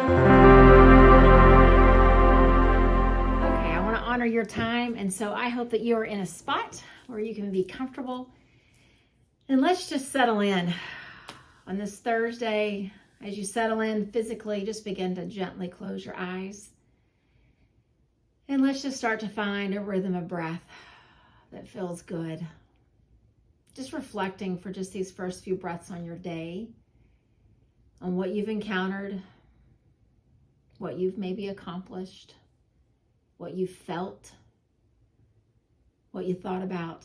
Okay, I want to honor your time, and so I hope that you are in a spot where you can be comfortable. And let's just settle in on this Thursday. As you settle in physically, just begin to gently close your eyes. And let's just start to find a rhythm of breath that feels good. Just reflecting for just these first few breaths on your day, on what you've encountered, what you've maybe accomplished, what you felt, what you thought about.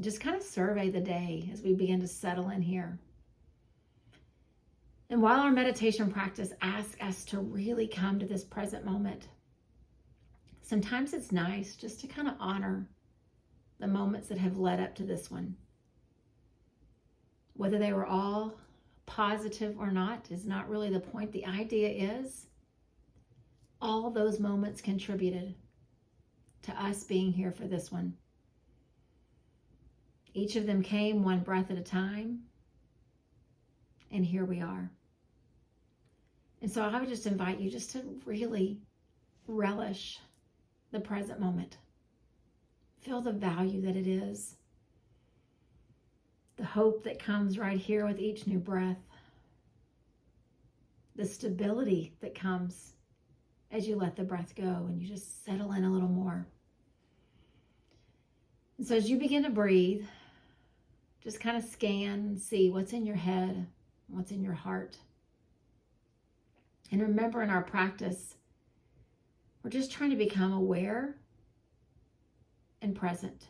Just kind of survey the day as we begin to settle in here. And while our meditation practice asks us to really come to this present moment, sometimes it's nice just to kind of honor the moments that have led up to this one. Whether they were all positive or not is not really the point. The idea is all those moments contributed to us being here for this one. Each of them came one breath at a time, and here we are. And so I would just invite you just to really relish the present moment. Feel the value that it is. The hope that comes right here with each new breath. The stability that comes as you let the breath go and you just settle in a little more. And so as you begin to breathe, just kind of scan and see what's in your head, what's in your heart. And remember, in our practice, we're just trying to become aware and present.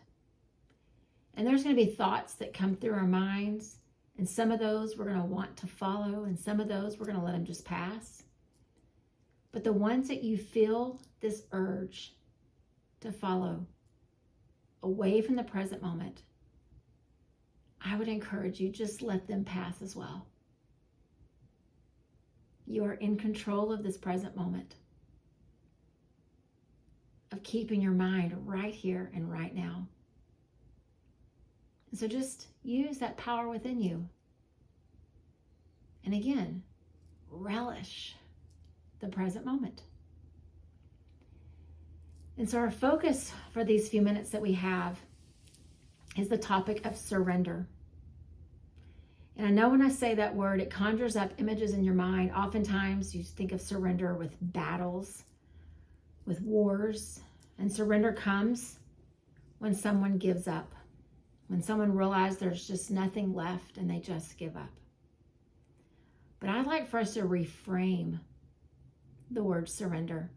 And there's going to be thoughts that come through our minds, and some of those we're going to want to follow, and some of those we're going to let them just pass. But the ones that you feel this urge to follow away from the present moment, I would encourage you, just let them pass as well. You are in control of this present moment, of keeping your mind right here and right now. And so just use that power within you. And again, relish the present moment. And so our focus for these few minutes that we have is the topic of surrender. And I know when I say that word, it conjures up images in your mind. Oftentimes you think of surrender with battles, with wars. And surrender comes when someone gives up, when someone realizes there's just nothing left and they just give up. But I'd like for us to reframe the word surrender.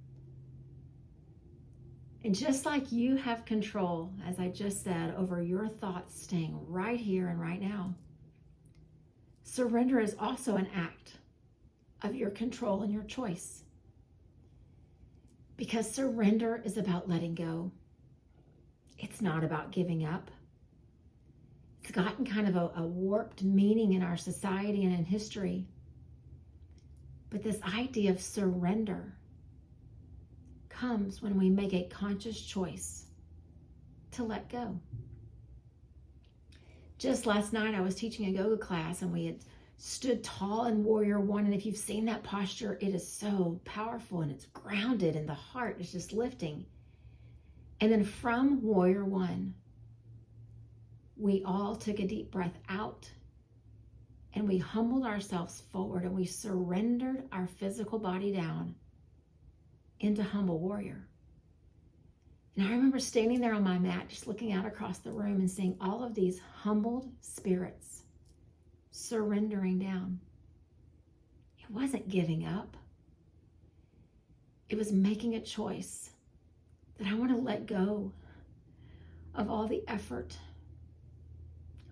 And just like you have control, as I just said, over your thoughts staying right here and right now, surrender is also an act of your control and your choice. Because surrender is about letting go. It's not about giving up. It's gotten kind of a warped meaning in our society and in history. But this idea of surrender comes when we make a conscious choice to let go. Just last night, I was teaching a yoga class and we had stood tall in Warrior One. And if you've seen that posture, it is so powerful and it's grounded and the heart is just lifting. And then from Warrior One, we all took a deep breath out and we humbled ourselves forward and we surrendered our physical body down into humble warrior. And I remember standing there on my mat, just looking out across the room and seeing all of these humbled spirits surrendering down. It wasn't giving up. It was making a choice that I want to let go of all the effort.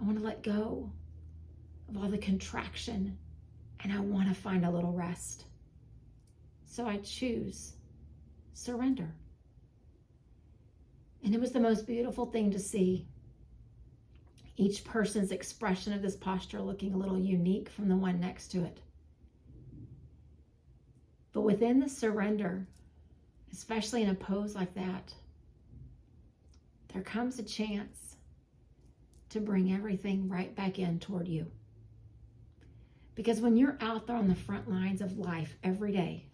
I want to let go of all the contraction, and I want to find a little rest. So I choose surrender. And it was the most beautiful thing to see. Each person's expression of this posture looking a little unique from the one next to it. But within the surrender, especially in a pose like that, there comes a chance to bring everything right back in toward you. Because when you're out there on the front lines of life every day,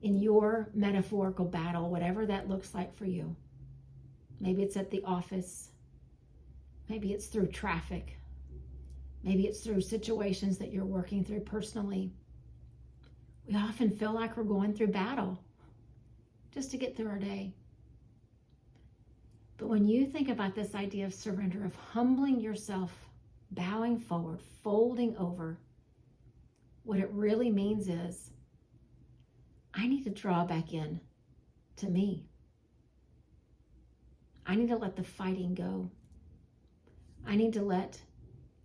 in your metaphorical battle, whatever that looks like for you, maybe it's at the office, maybe it's through traffic, maybe it's through situations that you're working through personally, we often feel like we're going through battle just to get through our day. But when you think about this idea of surrender, of humbling yourself, bowing forward, folding over, what it really means is, I need to draw back in to me. I need to let the fighting go. I need to let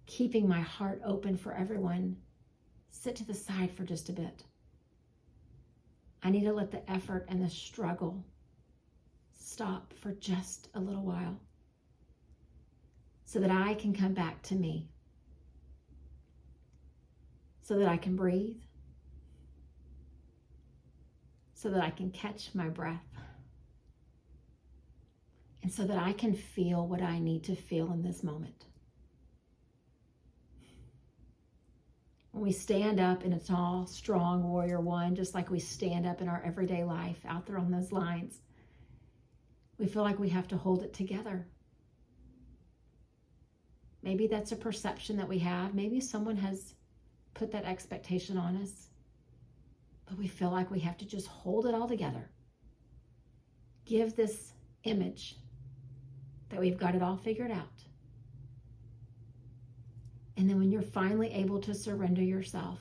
keeping my heart open for everyone sit to the side for just a bit. I need to let the effort and the struggle stop for just a little while so that I can come back to me, so that I can breathe, so that I can catch my breath, and so that I can feel what I need to feel in this moment. When we stand up in a tall, strong warrior one, just like we stand up in our everyday life out there on those lines, we feel like we have to hold it together. Maybe that's a perception that we have. Maybe someone has put that expectation on us. But we feel like we have to just hold it all together. Give this image that we've got it all figured out. And then when you're finally able to surrender yourself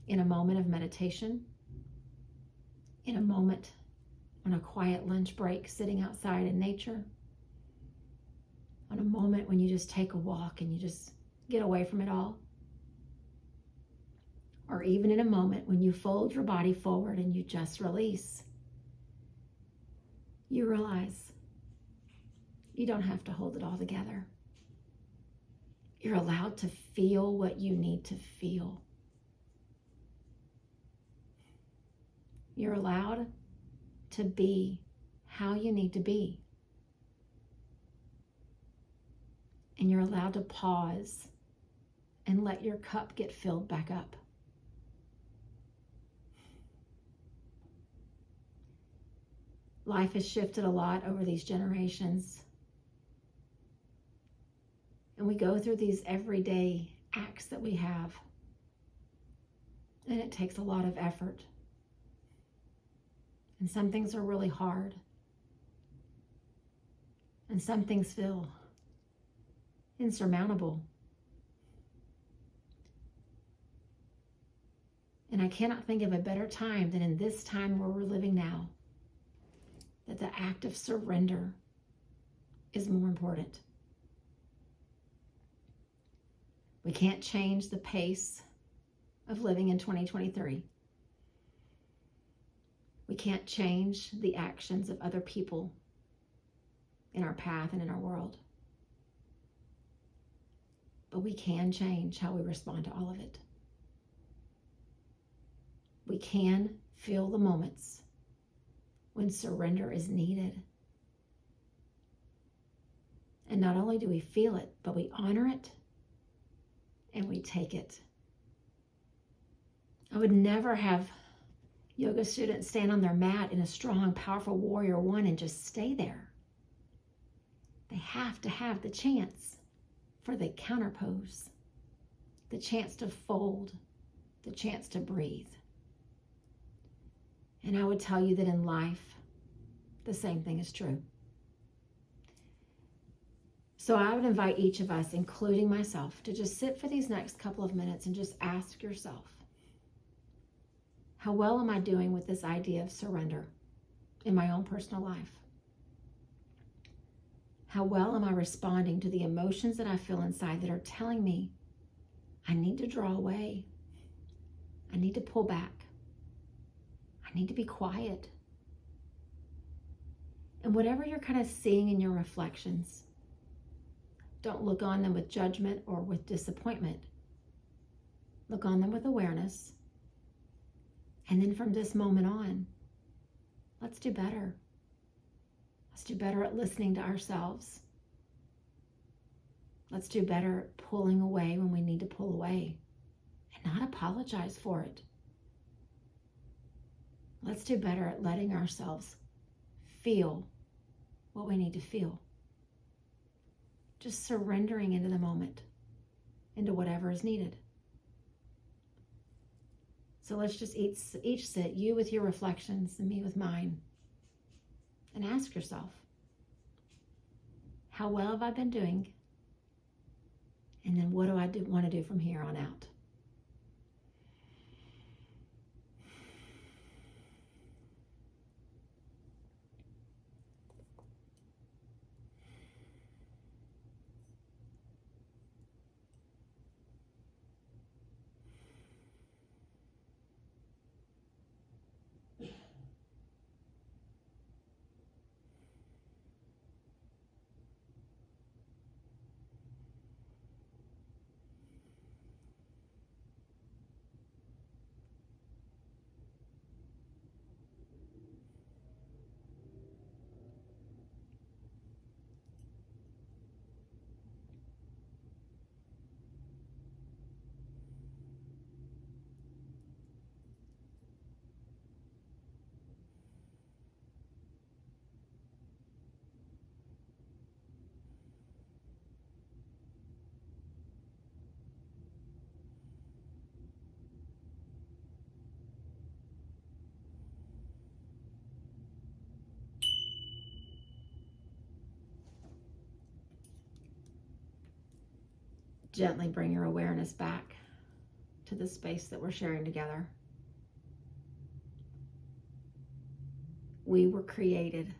in a moment of meditation, in a moment on a quiet lunch break sitting outside in nature, on a moment when you just take a walk and you just get away from it all, or even in a moment when you fold your body forward and you just release, you realize you don't have to hold it all together. You're allowed to feel what you need to feel. You're allowed to be how you need to be. And you're allowed to pause and let your cup get filled back up. Life has shifted a lot over these generations. And we go through these everyday acts that we have. And it takes a lot of effort. And some things are really hard. And some things feel insurmountable. And I cannot think of a better time than in this time where we're living now, that the act of surrender is more important. We can't change the pace of living in 2023. We can't change the actions of other people in our path and in our world. But we can change how we respond to all of it. We can feel the moments when surrender is needed. And not only do we feel it, but we honor it and we take it. I would never have yoga students stand on their mat in a strong, powerful warrior one and just stay there. They have to have the chance for the counterpose, the chance to fold, the chance to breathe. And I would tell you that in life, the same thing is true. So I would invite each of us, including myself, to just sit for these next couple of minutes and just ask yourself, how well am I doing with this idea of surrender in my own personal life? How well am I responding to the emotions that I feel inside that are telling me I need to draw away, I need to pull back, I need to be quiet? And whatever you're kind of seeing in your reflections, don't look on them with judgment or with disappointment. Look on them with awareness. And then from this moment on, let's do better. Let's do better at listening to ourselves. Let's do better at pulling away when we need to pull away and not apologize for it. Let's do better at letting ourselves feel what we need to feel. Just surrendering into the moment, into whatever is needed. So let's just each sit, you with your reflections and me with mine, and ask yourself, how well have I been doing? And then what do I want to do from here on out? Gently bring your awareness back to the space that we're sharing together. We were created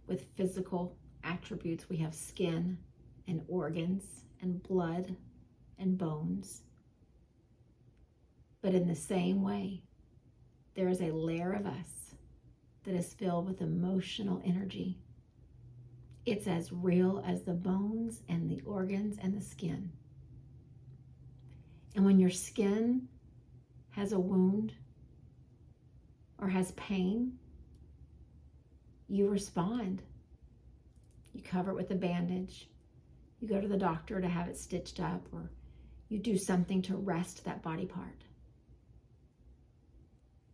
with physical attributes. We have skin and organs and blood and bones. But in the same way, there is a layer of us that is filled with emotional energy. It's as real as the bones and the organs and the skin. And when your skin has a wound or has pain, you respond. You cover it with a bandage. You go to the doctor to have it stitched up, or you do something to rest that body part.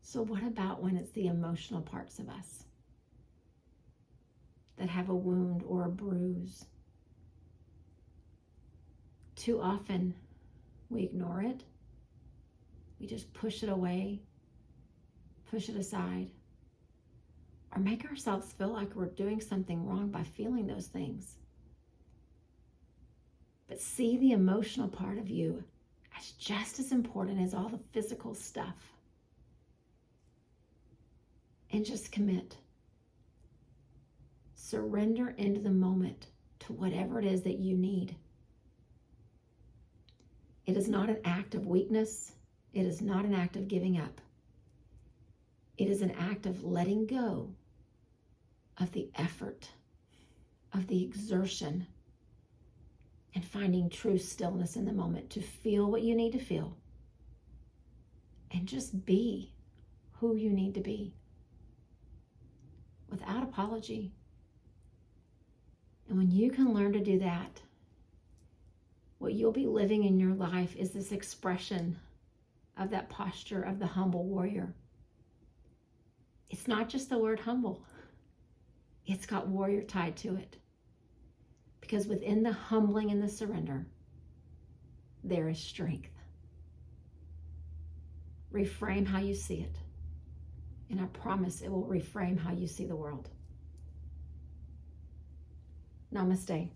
So what about when it's the emotional parts of us that have a wound or a bruise? Too often we ignore it. We just push it away, push it aside, or make ourselves feel like we're doing something wrong by feeling those things. But see the emotional part of you as just as important as all the physical stuff. And just commit. Surrender into the moment to whatever it is that you need. It is not an act of weakness. It is not an act of giving up. It is an act of letting go of the effort, of the exertion, and finding true stillness in the moment to feel what you need to feel and just be who you need to be without apology. And when you can learn to do that, what you'll be living in your life is this expression of that posture of the humble warrior. It's not just the word humble. It's got warrior tied to it. Because within the humbling and the surrender, there is strength. Reframe how you see it. And I promise it will reframe how you see the world. Namaste.